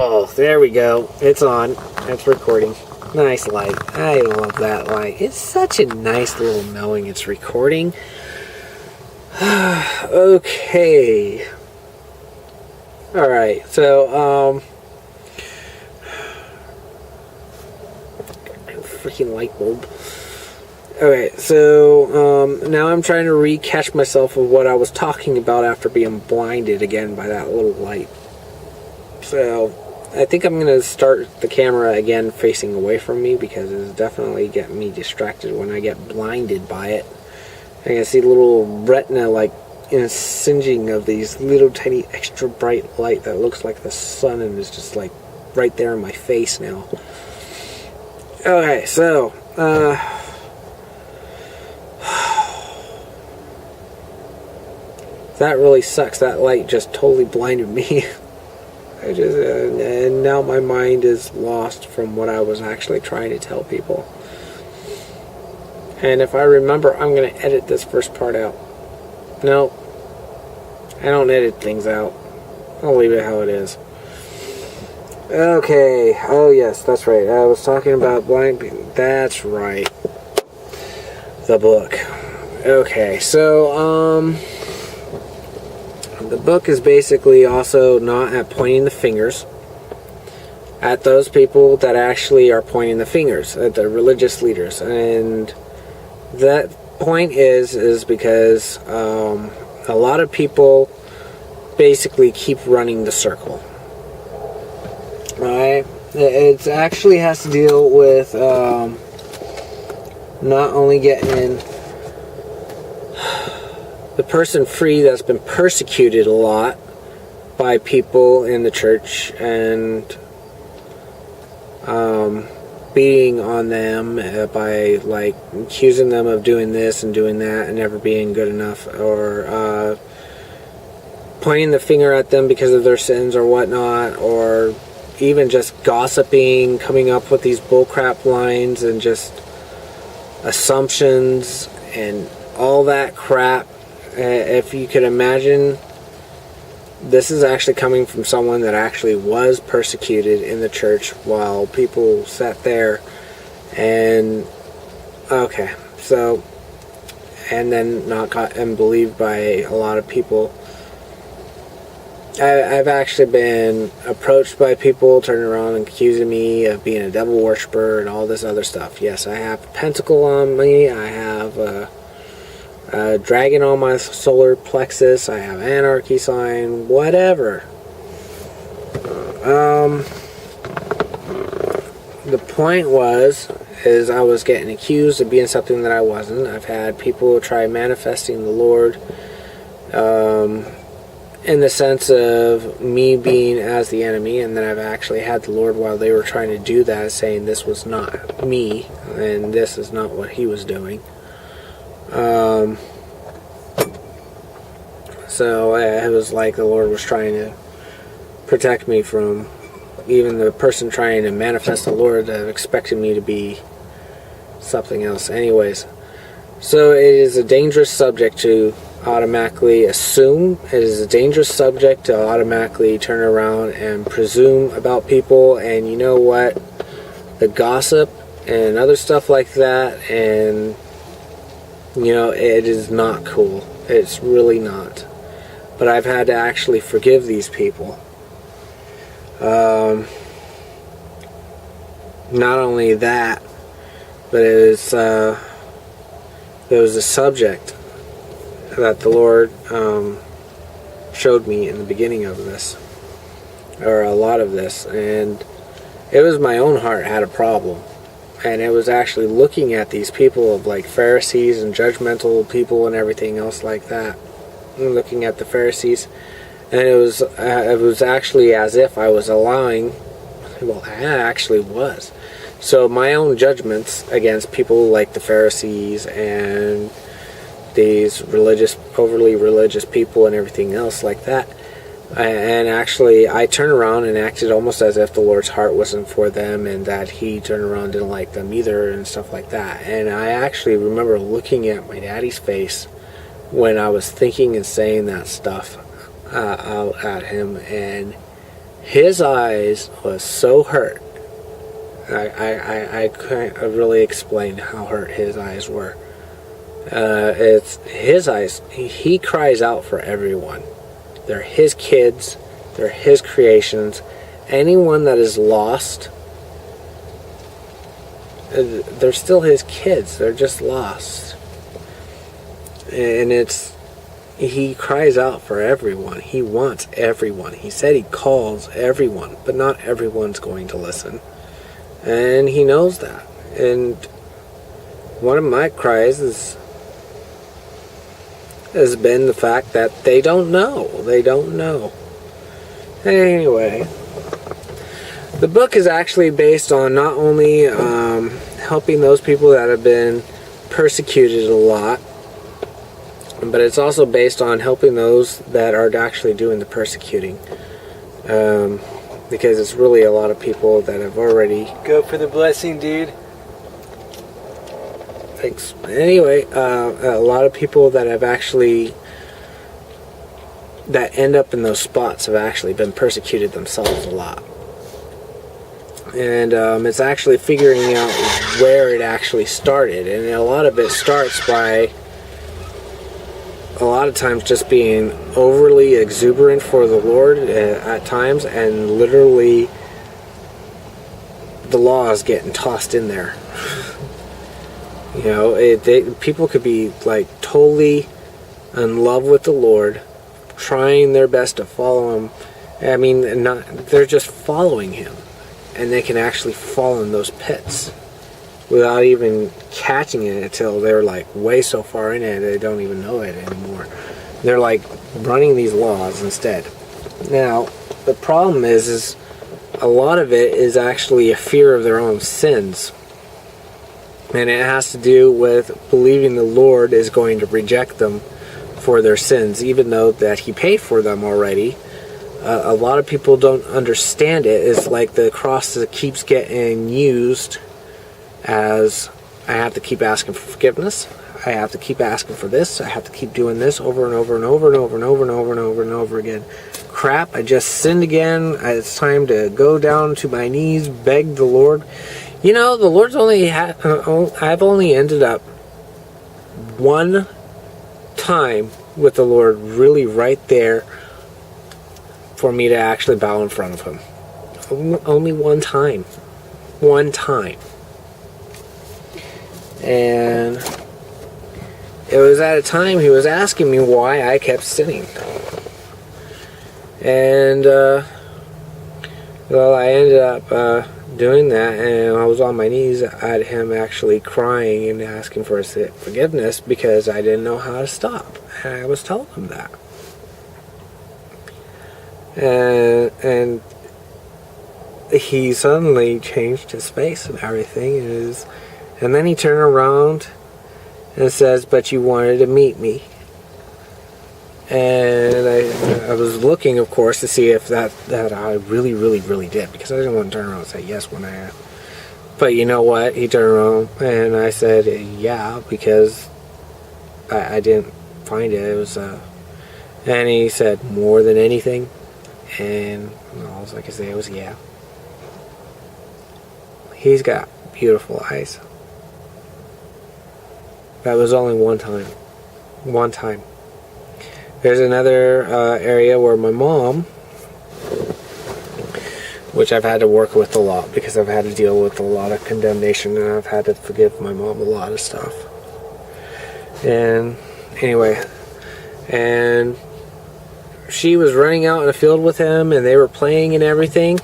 Oh, there we go. It's on. It's recording. Nice light. I love that light. It's such a nice little knowing it's recording. Okay. Alright, so, freaking light bulb. Alright, so, now I'm trying to re-catch myself of what I was talking about after being blinded again by that little light. So, I think I'm going to start the camera again facing away from me because it's definitely getting me distracted when I get blinded by it. I can see little retina like singeing of these little tiny extra bright light that looks like the sun and is just like right there in my face now. Okay, so that really sucks. That light just totally blinded me. And now my mind is lost from what I was actually trying to tell people. And if I remember, I'm going to edit this first part out. No, I don't edit things out. I'll leave it how it is. Okay. Oh yes, that's right. I was talking about blind people. That's right. The book. Okay, so the book is basically also not at pointing the fingers at those people that actually are pointing the fingers at the religious leaders, and that point is because a lot of people basically keep running the circle. Right? It actually has to deal with not only getting the person free that's been persecuted a lot by people in the church and beating on them by like accusing them of doing this and doing that and never being good enough, or pointing the finger at them because of their sins or whatnot, or even just gossiping, coming up with these bullcrap lines and just assumptions and all that crap. If you could imagine, this is actually coming from someone that actually was persecuted in the church while people sat there and okay, so, and then not got and believed by a lot of people. I've actually been approached by people turning around and accusing me of being a devil worshiper and all this other stuff. Yes, I have a pentacle on me. I have a dragon on my solar plexus. I have anarchy sign, whatever. The point is I was getting accused of being something that I wasn't. I've had people try manifesting the Lord in the sense of me being as the enemy, and then I've actually had the Lord while they were trying to do that, saying this was not me and this is not what he was doing. So it was like the Lord was trying to protect me from even the person trying to manifest the Lord that expected me to be something else. Anyways, so it is a dangerous subject to automatically assume. It is a dangerous subject to automatically turn around and presume about people, and you know what? The gossip and other stuff like that, and you know, it is not cool. It's really not. But I've had to actually forgive these people. Not only that, but it was a subject that the Lord showed me in the beginning of this, or a lot of this, and it was my own heart had a problem. And it was actually looking at these people of like Pharisees and judgmental people and everything else like that. And looking at the Pharisees, and it was actually as if I was allowing, well, I actually was. So my own judgments against people like the Pharisees and these overly religious people and everything else like that. And actually, I turned around and acted almost as if the Lord's heart wasn't for them, and that he turned around and didn't like them either, and stuff like that. And I actually remember looking at my daddy's face when I was thinking and saying that stuff out at him, and his eyes was so hurt. I can't really explain how hurt his eyes were. It's his eyes. He cries out for everyone. They're his kids. They're his creations. Anyone that is lost, they're still his kids. They're just lost. And he cries out for everyone. He wants everyone. He said he calls everyone, but not everyone's going to listen. And he knows that. And one of my cries has been the fact that they don't know. They don't know. Anyway, the book is actually based on not only helping those people that have been persecuted a lot, but it's also based on helping those that are actually doing the persecuting. Because it's really a lot of people that have already... Go for the blessing, dude. Thanks. Anyway, a lot of people that have actually... that end up in those spots have actually been persecuted themselves a lot. And it's actually figuring out where it actually started. And a lot of it starts by... a lot of times just being overly exuberant for the Lord at times, and literally the law is getting tossed in there. You know, people could be like totally in love with the Lord, trying their best to follow Him. I mean, they're just following Him, and they can actually fall in those pits without even catching it until they're like way so far in it they don't even know it anymore. They're like running these laws instead. Now, the problem is a lot of it is actually a fear of their own sins. And it has to do with believing the Lord is going to reject them for their sins, even though that He paid for them already. A lot of people don't understand it. It's like the cross that keeps getting used as I have to keep asking for forgiveness. I have to keep asking for this. I have to keep doing this over and over and over and over and over and over and over and over again. Crap, I just sinned again. It's time to go down to my knees, beg the Lord. You know, the Lord's I've only ended up one time with the Lord really right there for me to actually bow in front of Him. Only one time. One time. And it was at a time He was asking me why I kept sinning. And, well, I ended up doing that, and I was on my knees at Him actually crying and asking for His forgiveness because I didn't know how to stop. And I was telling Him that. And He suddenly changed His face and everything, and then He turned around and says, "But you wanted to meet me." And I was looking, of course, to see if that I really, really, really did, because I didn't want to turn around and say yes when I asked. But you know what? He turned around and I said, yeah, because I didn't find it. It was, and he said, more than anything. And all I could say was, yeah. He's got beautiful eyes. That was only one time. One time. There's another area where my mom, which I've had to work with a lot because I've had to deal with a lot of condemnation, and I've had to forgive my mom a lot of stuff. And anyway, and she was running out in the field with him, and they were playing and everything.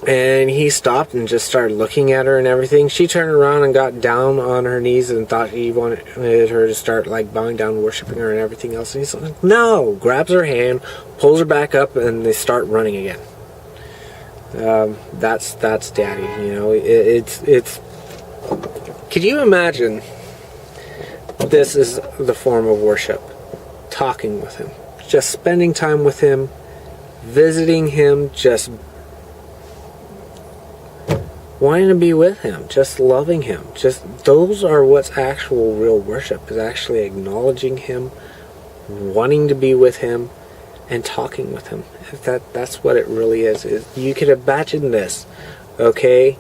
And he stopped and just started looking at her and everything. She turned around and got down on her knees and thought he wanted her to start like bowing down, worshiping her and everything else. And he's like, no, grabs her hand, pulls her back up, and they start running again. That's Daddy, you know. It's. Could you imagine? This is the form of worship. Talking with Him, just spending time with Him, visiting Him, just wanting to be with Him, just loving Him. Just those are what's actual real worship, is actually acknowledging Him wanting to be with him and talking with him. That's what it really is. You could imagine this, okay?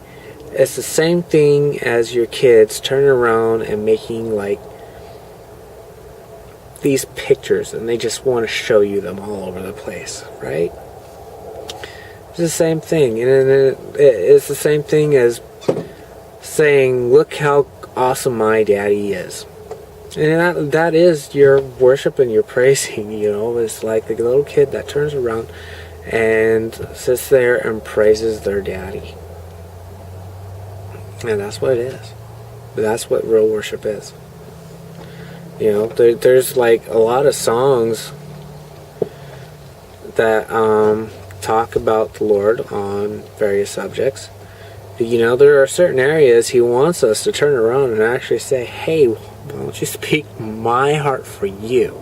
It's the same thing as your kids turning around and making like these pictures, and they just want to show you them all over the place, right? It's the same thing, and it's the same thing as saying, look how awesome my daddy is. And that is your worship and your praising, you know. It's like the little kid that turns around and sits there and praises their daddy. And that's what it is. That's what real worship is. You know, there's like a lot of songs that talk about the Lord on various subjects. You know, there are certain areas He wants us to turn around and actually say, hey, why don't you speak my heart for you?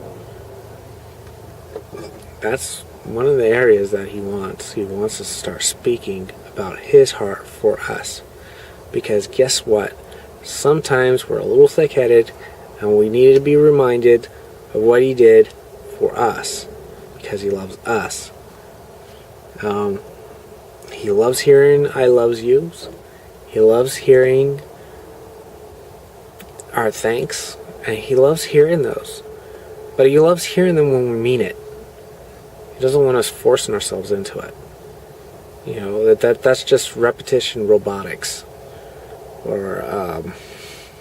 That's one of the areas that He wants. He wants us to start speaking about His heart for us. Because guess what? Sometimes we're a little thick-headed, and we need to be reminded of what He did for us, because He loves us. He loves hearing I loves yous. He loves hearing our thanks, and He loves hearing those. But He loves hearing them when we mean it. He doesn't want us forcing ourselves into it. You know, that's just repetition robotics, or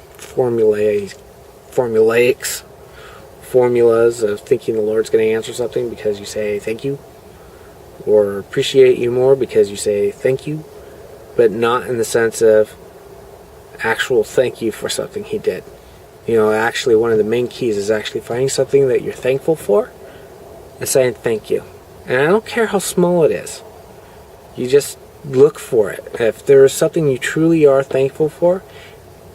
formulas of thinking the Lord's going to answer something because you say thank you, or appreciate you more because you say thank you, but not in the sense of actual thank you for something He did. You know, actually one of the main keys is actually finding something that you're thankful for and saying thank you. And I don't care how small it is. You just look for it. If there is something you truly are thankful for,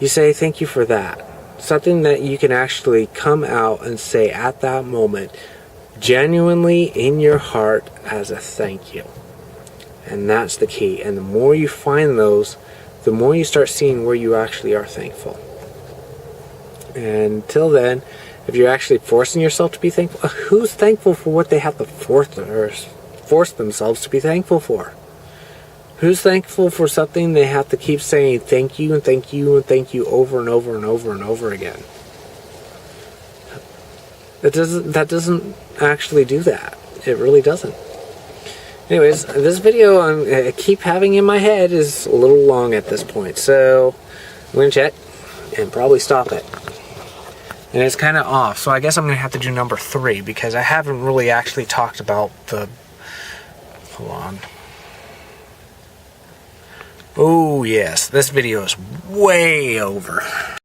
you say thank you for that. Something that you can actually come out and say at that moment, genuinely in your heart, as a thank you. And that's the key. And the more you find those, the more you start seeing where you actually are thankful. And until then, if you're actually forcing yourself to be thankful, who's thankful for what they have to force themselves to be thankful for? Who's thankful for something they have to keep saying thank you and thank you and thank you over and over and over and over again? That doesn't actually do that. It really doesn't. Anyways, this video I keep having in my head is a little long at this point, so I'm going to check and probably stop it. And it's kind of off, so I guess I'm going to have to do number 3, because I haven't really actually talked about the... Hold on. Oh yes, this video is way over.